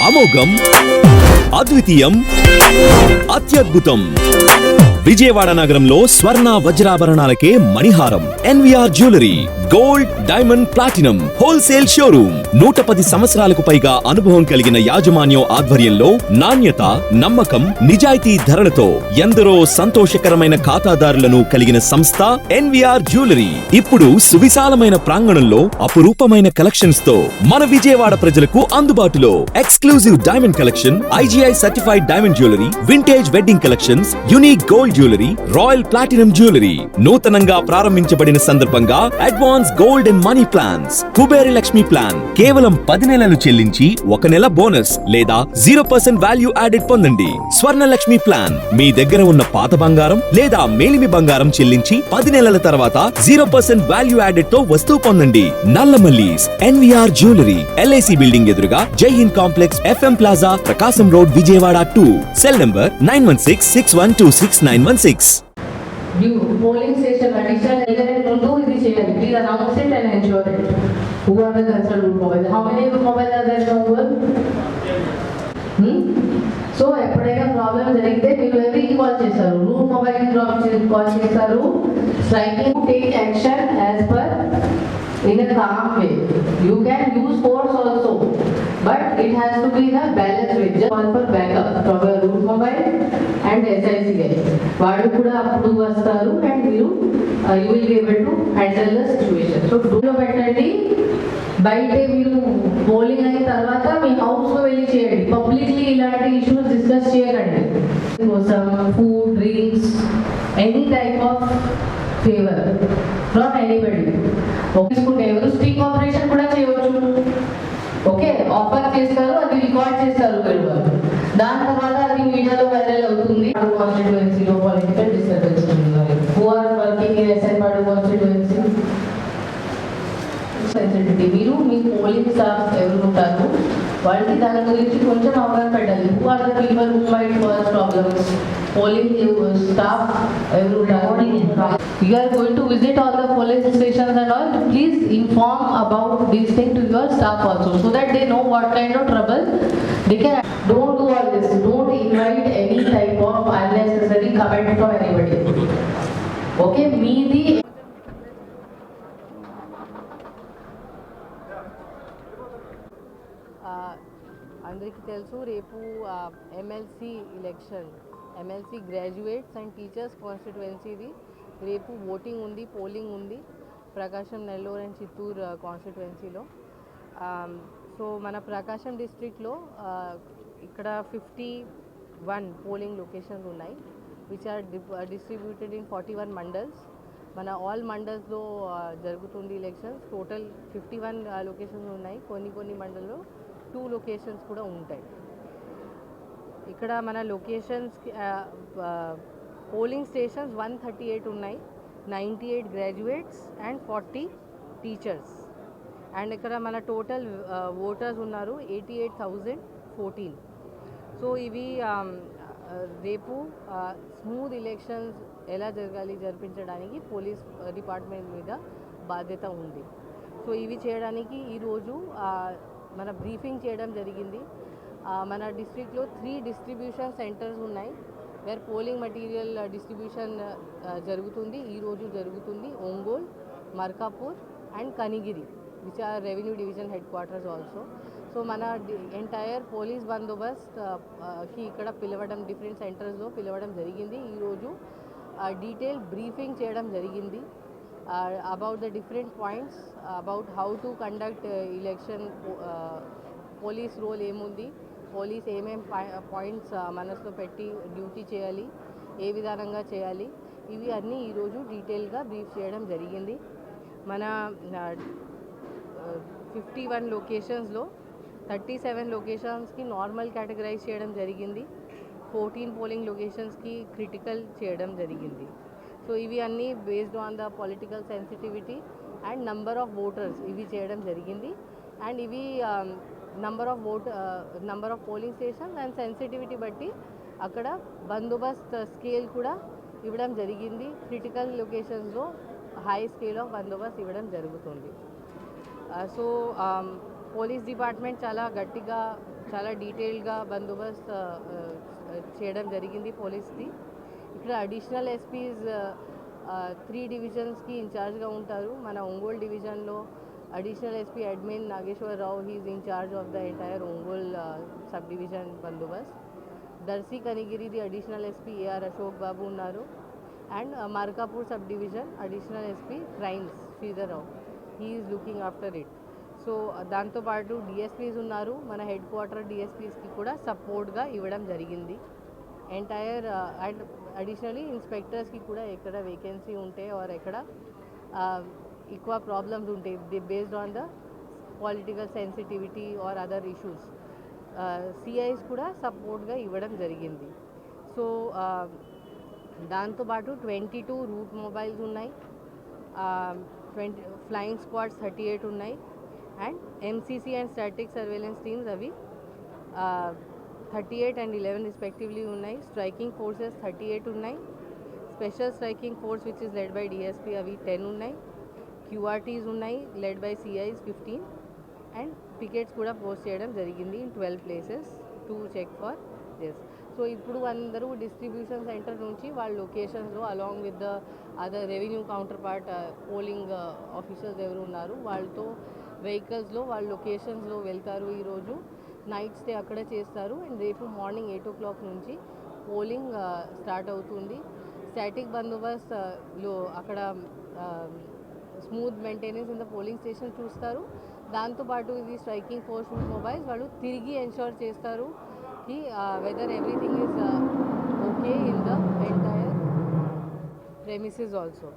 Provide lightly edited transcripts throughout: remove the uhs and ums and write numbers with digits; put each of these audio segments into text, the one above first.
అమోఘం, అద్వితీయం, అత్యద్భుతం. విజయవాడ నగరంలో స్వర్ణ వజ్రాభరణాలకే మణిహారం. NVR jewellery gold, diamond, platinum wholesale showroom. 110 సంవత్సరాలకు పైగా అనుభవం కలిగిన యాజమాన్యం ఆధ్వర్యంలో నాణ్యత, నమ్మకం, నిజాయితీ ధరలతో ఎందరో సంతోషకరమైన ఖాతాదారులను కలిగిన సంస్థ ఎన్వీఆర్ జ్యువెలరీ. ఇప్పుడు సువిశాలమైన ప్రాంగణంలో అపురూపమైన కలెక్షన్స్ తో మన విజయవాడ ప్రజలకు అందుబాటులో. Exclusive diamond collection, IGI certified diamond jewellery, vintage wedding collections, unique gold jewellery, royal platinum jewellery. నూతనంగా ప్రారంభించబడిన సందర్భంగా advance gold and money plans. Kubera Lakshmi plan కేవలం 10 నెలలు చెల్లించి 1 నెల బోనస్ లేదా 0% వాల్యూ యాడెడ్ పొందండి. స్వర్ణ లక్ష్మి ప్లాన్ మీ దగ్గర ఉన్న పాత బంగారం లేదా మేలిమి బంగారం చెల్లించి 10 నెలల తర్వాత 0% వాల్యూ యాడెడ్ తో వస్తువు పొందండి. నల్లమల్లీస్ ఎన్వీఆర్ జ్యువెలరీ, ఎల్ఐసి బిల్డింగ్ ఎదురుగా జై Hind complex, FM plaza, Prakasam road, Vijayawada 2. Cell number 9166126916. You polling station additional element to do this year. Please announce it and ensure it. Who are the concerned root mobile? How many mobile are there in the so ఎప్పుడైనా problem జరిగితే మీరు ఎవరికి call చేస్తారు? Route మొబైల్కి call చేస్తారు. Striking take action as per in a calm way. You can use force also, but it has to be in a balanced way. Just call for backup from your root mobile and SICI. వాళ్ళు కూడా అప్పుడు వస్తారు and you will be able to handle the situation. So do పెట్టండి. బయటే మీరు polling అయిన తర్వాత మీ హౌస్లో వెళ్ళి చేయండి. పబ్లిక్లీ ఇలాంటి ఇష్యూస్ డిస్కస్ చేయకండి. కోసం food, drinks, any type of favour from anybody. తీసుకుంటే ఎవరు స్టింగ్ ఆపరేషన్ కూడా చేయవచ్చు. ఓకే, ఆఫర్ చేస్తారు, అది రికార్డ్ చేస్తారు వీళ్ళు. దాని తర్వాత అది మీడియాలో వైరల్ అవుతుంది. కాన్స్టిట్యుయెన్సీలో పొలిటికల్ డిస్టర్బెన్స్ ఉన్నాయి. Who are working in SN Padu constituency sensitivity. మీరు మీ పోలింగ్ స్టాఫ్ ఎవరు ఉంటారు వాళ్ళకి దాని గురించి కొంచెం అవగాహన పెట్టాలి. Who are the people who might cause problems. Polling staff ఎవరు ఉంటారు? You are going to visit all the police stations and all. Please inform about these things to your staff also, so that they know what kind of trouble they can. Don't do all this. Don't invite any type of unnecessary comment from anybody. Okay, meedi. అందరికీ తెలుసు రేపు MLC election, MLC graduates and teachers కాన్స్టిట్యుయెన్సీది రేపు voting ఉంది, polling ఉంది Prakasam, Nellore and Chittoor కాన్స్టిట్యుయెన్సీలో. So మన ప్రకాశం డిస్ట్రిక్ట్లో ఇక్కడ 51 పోలింగ్ లొకేషన్స్ ఉన్నాయి, which are distributed in 41 mandals. మన ఆల్ మండల్స్లో జరుగుతుంది ఎలక్షన్స్. టోటల్ 51 లొకేషన్స్ ఉన్నాయి. కొన్ని మండల్లో 2 లొకేషన్స్ కూడా ఉంటాయి. ఇక్కడ మన లొకేషన్స్ పోలింగ్ స్టేషన్స్ 138 ఉన్నాయి, 98 గ్రాడ్యుయేట్స్ అండ్ 40 టీచర్స్. అండ్ ఇక్కడ మన టోటల్ ఓటర్స్ ఉన్నారు 88,014. సో ఇవి రేపు స్మూత్ ఎలక్షన్స్ ఎలా జరిపించడానికి పోలీస్ డిపార్ట్మెంట్ మీద బాధ్యత ఉంది. సో ఇవి చేయడానికి ఈరోజు మన బ్రీఫింగ్ చేయడం జరిగింది. మన డిస్ట్రిక్ట్లో 3 డిస్ట్రిబ్యూషన్ సెంటర్స్ ఉన్నాయి వేర్ పోలింగ్ మెటీరియల్ డిస్ట్రిబ్యూషన్ జరుగుతుంది. ఈరోజు జరుగుతుంది Ongole, Markapur and Kanigiri, which are revenue division headquarters also. So మన ఎంటైర్ పోలీస్ బందోబస్తుకి ఇక్కడ పిలవడం, డిఫరెంట్ సెంటర్స్లో పిలవడం జరిగింది. ఈరోజు డీటెయిల్ బ్రీఫింగ్ చేయడం జరిగింది about the different points, about how to conduct election, police role ఏముంది, పోలీస్ ఏమేం పాయింట్స్ మనసులో పెట్టి డ్యూటీ చేయాలి, ఏ విధానంగా చేయాలి, ఇవి అన్నీ ఈరోజు డీటెయిల్గా బ్రీఫ్ చేయడం జరిగింది. మన 51 లొకేషన్స్లో 37 లొకేషన్స్కి నార్మల్ కేటగరైజ్ చేయడం జరిగింది, 14 పోలింగ్ లొకేషన్స్కి క్రిటికల్ చేయడం జరిగింది. సో ఇవి అన్నీ based on the political sensitivity and number of voters ఇవి చేయడం జరిగింది. అండ్ ఇవి number of polling stations and sensitivity బట్టి అక్కడ బందోబస్త్ స్కేల్ కూడా ఇవ్వడం జరిగింది. క్రిటికల్ లొకేషన్స్లో హై స్కేల్ ఆఫ్ బందోబస్త్ ఇవ్వడం జరుగుతుంది. సో పోలీస్ డిపార్ట్మెంట్ చాలా గట్టిగా చాలా డీటెయిల్డ్గా బందోబస్తు చేయడం జరిగింది పోలీస్ది. ఇక్కడ అడిషనల్ ఎస్పీస్ 3 డివిజన్స్కి ఇన్ఛార్జ్గా ఉంటారు. మన ఒంగోలు డివిజన్లో additional SP admin Nageswara Rao, he's in charge of the entire Ongole sub division బందోబస్త్. దర్శి కనిగిరిది additional SP AR Ashok Babu ఉన్నారు. And Markapur sub division additional SP crimes Sridhar Rao, he's looking after it. So దాంతోపాటు డిఎస్పీస్ ఉన్నారు. మన హెడ్ క్వార్టర్ డిఎస్పీస్కి కూడా సపోర్ట్గా ఇవ్వడం జరిగింది. ఎంటైర్ అండ్ అడిషనలీ ఇన్స్పెక్టర్స్కి కూడా ఎక్కడ వేకెన్సీ ఉంటే ఆర్ ఎక్కడ ఎక్కువ ప్రాబ్లమ్స్ ఉంటాయి based on the political sensitivity or other issues, CIs కూడా సపోర్ట్గా ఇవ్వడం జరిగింది. సో దాంతోపాటు 22 రూట్ మొబైల్స్ ఉన్నాయి, 20 ఫ్లయింగ్ స్క్వాడ్స్ 38 ఉన్నాయి. And MCC and static surveillance teams అవి 38 and 11 రెస్పెక్టివ్లీ ఉన్నాయి. స్ట్రైకింగ్ ఫోర్సెస్ 38 ఉన్నాయి. Special striking force which is led by DSP అవి 10 ఉన్నాయి. క్యూఆర్టీస్ ఉన్నాయి led by CIs 15. And pickets కూడా పోస్ట్ చేయడం జరిగింది in 12 places to check for this. So ఇప్పుడు అందరూ డిస్ట్రిబ్యూషన్ సెంటర్ నుంచి వాళ్ళ లొకేషన్స్లో along with the other revenue counterpart polling officers ఎవరు ఉన్నారు వాళ్ళతో వెహికల్స్లో వాళ్ళ లొకేషన్స్లో వెళ్తారు. ఈరోజు నైట్ స్టే అక్కడ చేస్తారు. అండ్ రేపు మార్నింగ్ 8 o'clock నుంచి పోలింగ్ స్టార్ట్ అవుతుంది. స్టాటిక్ బందోబస్తులో అక్కడ smooth maintenance in the polling station చూస్తారు. దాంతోపాటు ఇది స్ట్రైకింగ్ ఫోర్స్ మొబైల్స్ వాళ్ళు తిరిగి ఎన్షూర్ చేస్తారు కి whether everything is okay in the entire premises also.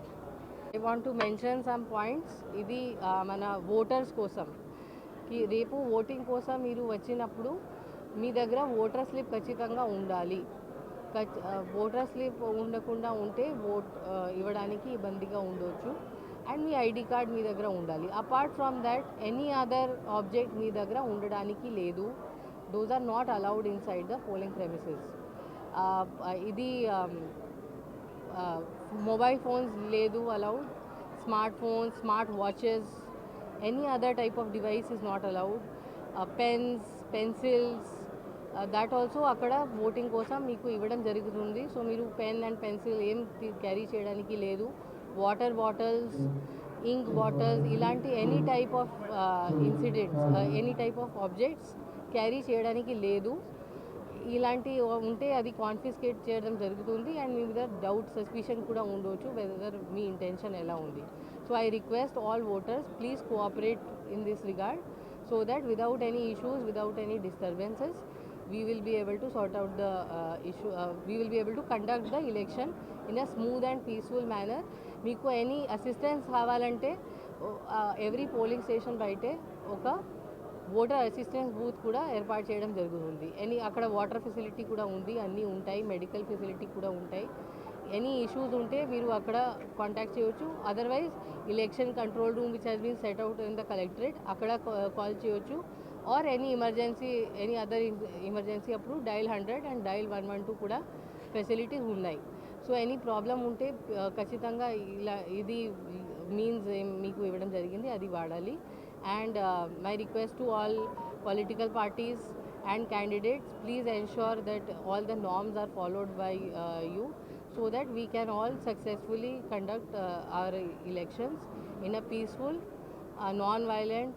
I want to mention some points. ఇది మన ఓటర్స్ కోసం రేపు ఓటింగ్ కోసం మీరు వచ్చినప్పుడు మీ దగ్గర ఓటర్ స్లిప్ ఖచ్చితంగా ఉండాలి. ఓటర్ స్లిప్ ఉండకుండా ఉంటే ఓట్ ఇవ్వడానికి ఇబ్బందిగా ఉండొచ్చు. అండ్ మీ ఐడి కార్డ్ మీ దగ్గర ఉండాలి. Apart from that any other object మీ దగ్గర ఉండడానికి లేదు. Those are not allowed inside the polling premises. ఇది మొబైల్ ఫోన్స్ లేదు allowed, smart phones, smart watches, any other type of device is not allowed. Pens, pencils, that also అక్కడ voting కోసం మీకు ఇవ్వడం జరుగుతుంది. సో మీరు పెన్ అండ్ పెన్సిల్ ఏం carry చేయడానికి లేదు. వాటర్ బాటిల్స్, ఇంక్ బాటిల్స్, ఇలాంటి any type of incidents, any type of objects carry చేయడానికి లేదు. ఇలాంటి ఉంటే అది కాన్ఫిస్కేట్ చేయడం జరుగుతుంది. అండ్ మీ మీద డౌట్, సస్పిషన్ కూడా ఉండవచ్చు వెదర్ మీ ఇంటెన్షన్ ఎలా ఉంది. So I request all voters, please cooperate in this regard so that without any issues, without any disturbances, we will be able to sort out the issue. We will be able to conduct the election in a smooth and peaceful manner. మీకు any assistance కావాలంటే every polling station బయటే ఒక voter assistance booth కూడా ఏర్పాటు చేయడం జరుగుతుంది. అక్కడ water facility కూడా ఉంది, అన్నీ ఉంటాయి, మెడికల్ ఫెసిలిటీ కూడా ఉంటాయి. ఎనీ ఇష్యూస్ ఉంటే మీరు అక్కడ కాంటాక్ట్ చేయొచ్చు. Otherwise election control room which has been set out in the collectorate అక్కడ కాల్ చేయొచ్చు. Or any emergency, any other emergency అప్పుడు డయల్ 100 అండ్ డయల్ 112 కూడా ఫెసిలిటీస్ ఉన్నాయి. సో ఎనీ ప్రాబ్లం ఉంటే ఖచ్చితంగా ఇది మీన్స్ మీకు ఇవ్వడం జరిగింది అది వాడాలి. And my request to all political parties and candidates, please ensure that all the norms are followed by you so that we can all successfully conduct our elections in a peaceful, non-violent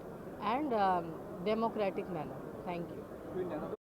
and democratic manner. Thank you.